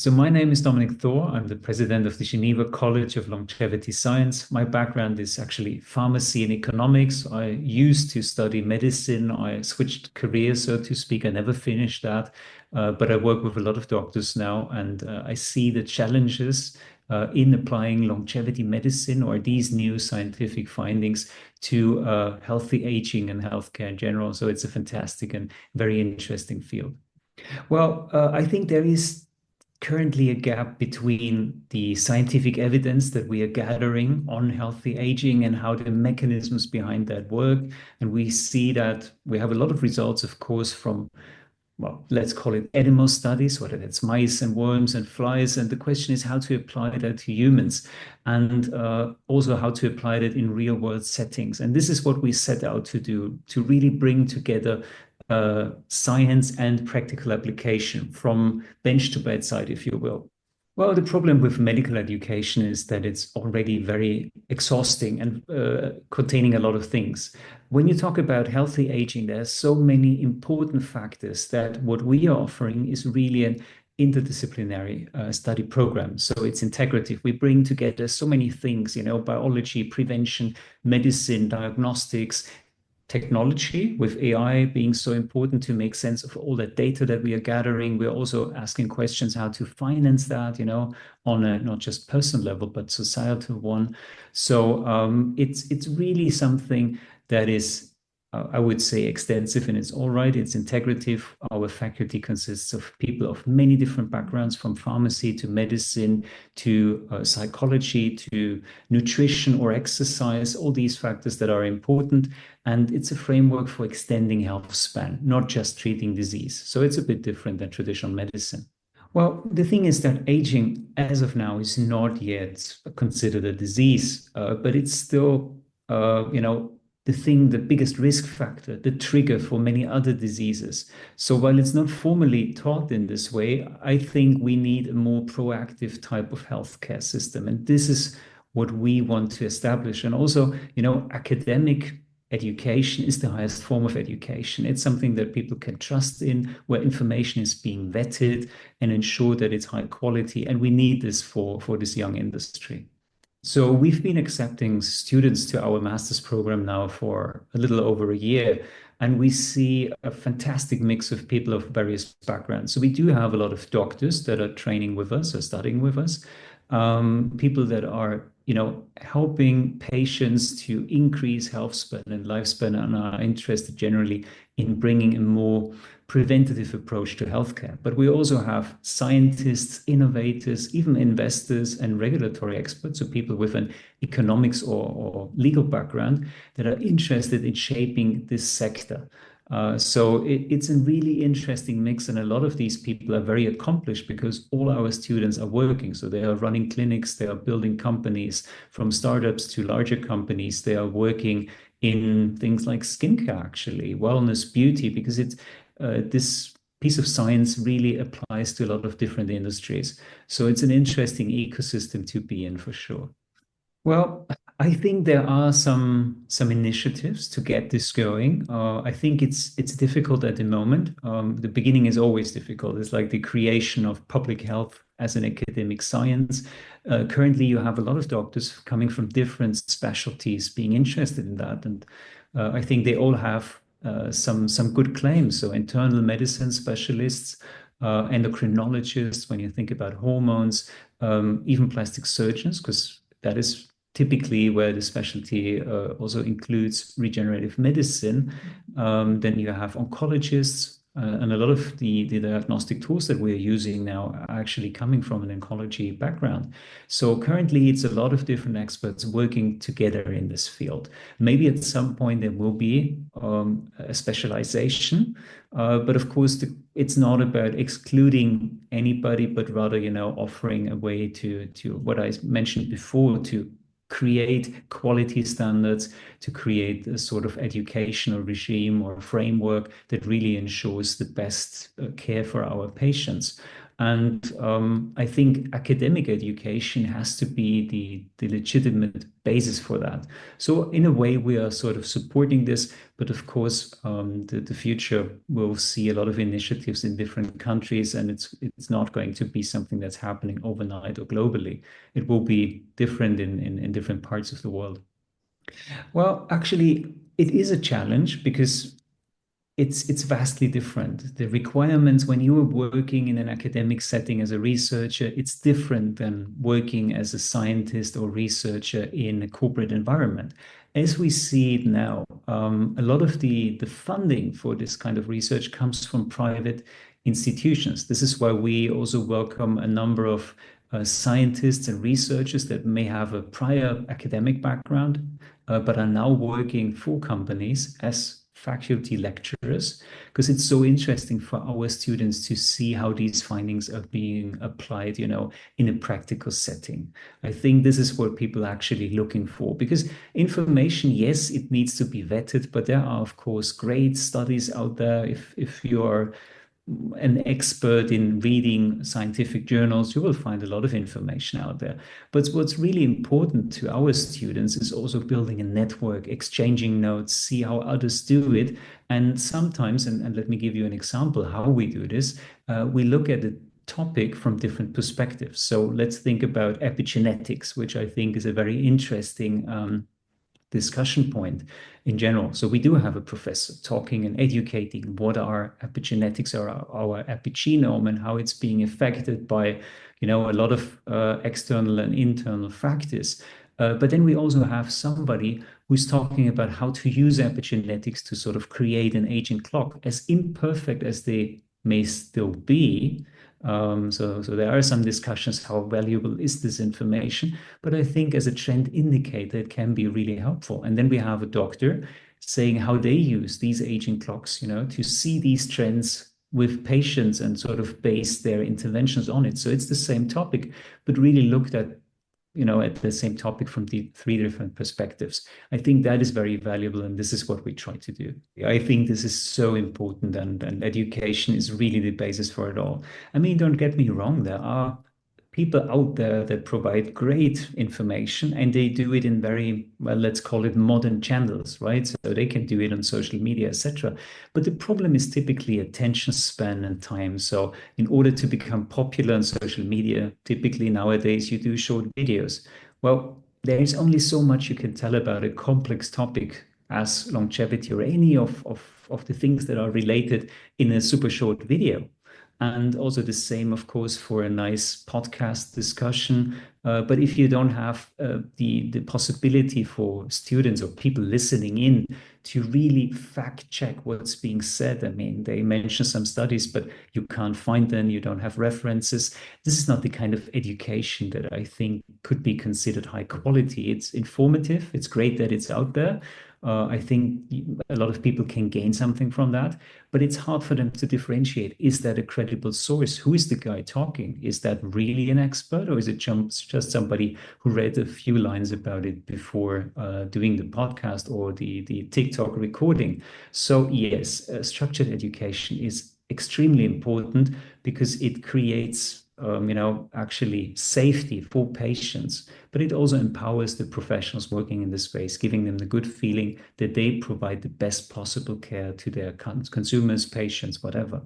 So my name is Dominik Thor. I'm the president of the Geneva College of Longevity Science. My background is actually pharmacy and economics. I used to study medicine. I switched careers, so to speak. I never finished that, but I work with a lot of doctors now, and I see the challenges in applying longevity medicine or these new scientific findings to healthy aging and healthcare in general. So it's a fantastic and very interesting field. Well, I think there is currently a gap between the scientific evidence that we are gathering on healthy aging and how the mechanisms behind that work. And we see that we have a lot of results, of course, from, well, let's call it animal studies, whether that's mice and worms and flies. And the question is how to apply that to humans and also how to apply that in real world settings. And this is what we set out to do, to really bring together science and practical application from bench to bedside, if you will. Well, the problem with medical education is that it's already very exhausting and containing a lot of things. When you talk about healthy aging, there are so many important factors that what we are offering is really an interdisciplinary study program. So it's integrative. We bring together so many things, biology, prevention, medicine, diagnostics, technology, with AI being so important to make sense of all that data that we are gathering. We're also asking questions how to finance that, on a not just personal level, but societal one. So it's really something that is, I would say, extensive, and it's all right. It's integrative. Our faculty consists of people of many different backgrounds, from pharmacy to medicine to psychology to nutrition or exercise, all these factors that are important. And it's a framework for extending health span, not just treating disease. So it's a bit different than traditional medicine. Well, the thing is that aging, as of now, is not yet considered a disease, but it's still, the biggest risk factor, the trigger for many other diseases. So while it's not formally taught in this way, I think we need a more proactive type of healthcare system. And this is what we want to establish. And also, academic education is the highest form of education. It's something that people can trust in, where information is being vetted and ensure that it's high quality. And we need this for this young industry. So we've been accepting students to our master's program now for a little over a year, and we see a fantastic mix of people of various backgrounds. So we do have a lot of doctors that are training with us or studying with us, people that are, helping patients to increase health span and lifespan and are interested generally in bringing a more preventative approach to healthcare. But we also have scientists, innovators, even investors and regulatory experts, so people with an economics or legal background that are interested in shaping this sector. So it's a really interesting mix, and a lot of these people are very accomplished because all our students are working. So they are running clinics, they are building companies, from startups to larger companies. They are working in things like skincare, actually, wellness, beauty, because it's this piece of science really applies to a lot of different industries. So it's an interesting ecosystem to be in, for sure. Well, I think there are some initiatives to get this going. I think it's difficult at the moment. The beginning is always difficult. It's like the creation of public health as an academic science. Currently, you have a lot of doctors coming from different specialties being interested in that, and I think they all have some good claims. So internal medicine specialists, endocrinologists, when you think about hormones, even plastic surgeons, because that is typically where the specialty also includes regenerative medicine. Then you have oncologists, and a lot of the diagnostic tools that we're using now are actually coming from an oncology background. So currently, it's a lot of different experts working together in this field. Maybe at some point there will be a specialization, but of course, it's not about excluding anybody, but rather, offering a way to what I mentioned before, to create quality standards, to create a sort of educational regime or framework that really ensures the best care for our patients. And I think academic education has to be the legitimate basis for that. So in a way, we are sort of supporting this, but of course, the future will see a lot of initiatives in different countries, and it's not going to be something that's happening overnight or globally. It will be different in different parts of the world. Well, actually, it is a challenge because it's vastly different. The requirements when you are working in an academic setting as a researcher, it's different than working as a scientist or researcher in a corporate environment. As we see it now, a lot of the funding for this kind of research comes from private institutions. This is why we also welcome a number of scientists and researchers that may have a prior academic background, but are now working for companies as faculty lecturers, because it's so interesting for our students to see how these findings are being applied, in a practical setting. I think this is what people are actually looking for, because information, yes, it needs to be vetted, but there are, of course, great studies out there. If you are an expert in reading scientific journals, you will find a lot of information out there. But what's really important to our students is also building a network, exchanging notes, see how others do it. And sometimes, and let me give you an example how we do this, we look at a topic from different perspectives. So let's think about epigenetics, which I think is a very interesting discussion point in general. So we do have a professor talking and educating what are epigenetics, or our epigenome, and how it's being affected by, a lot of external and internal factors. But then we also have somebody who's talking about how to use epigenetics to sort of create an aging clock, as imperfect as they may still be. So there are some discussions, how valuable is this information? But I think as a trend indicator, it can be really helpful. And then we have a doctor saying how they use these aging clocks, to see these trends with patients and sort of base their interventions on it. So it's the same topic, but really looked at the same topic from the three different perspectives. I think that is very valuable, and this is what we try to do. I think this is so important, and education is really the basis for it all. I mean, don't get me wrong, there are people out there that provide great information, and they do it in very, well, let's call it modern channels, right? So they can do it on social media, etc. But the problem is typically attention span and time. So in order to become popular on social media, typically nowadays you do short videos. Well, there is only so much you can tell about a complex topic as longevity, or any of the things that are related, in a super short video. And also the same, of course, for a nice podcast discussion. But if you don't have the possibility for students or people listening in to really fact check what's being said, I mean, they mention some studies, but you can't find them, you don't have references. This is not the kind of education that I think could be considered high quality. It's informative, it's great that it's out there. I think a lot of people can gain something from that, but it's hard for them to differentiate. Is that a credible source? Who is the guy talking? Is that really an expert, or is it just somebody who read a few lines about it before doing the podcast or the TikTok recording? So yes, structured education is extremely important because it creates actually safety for patients, but it also empowers the professionals working in this space, giving them the good feeling that they provide the best possible care to their consumers, patients, whatever.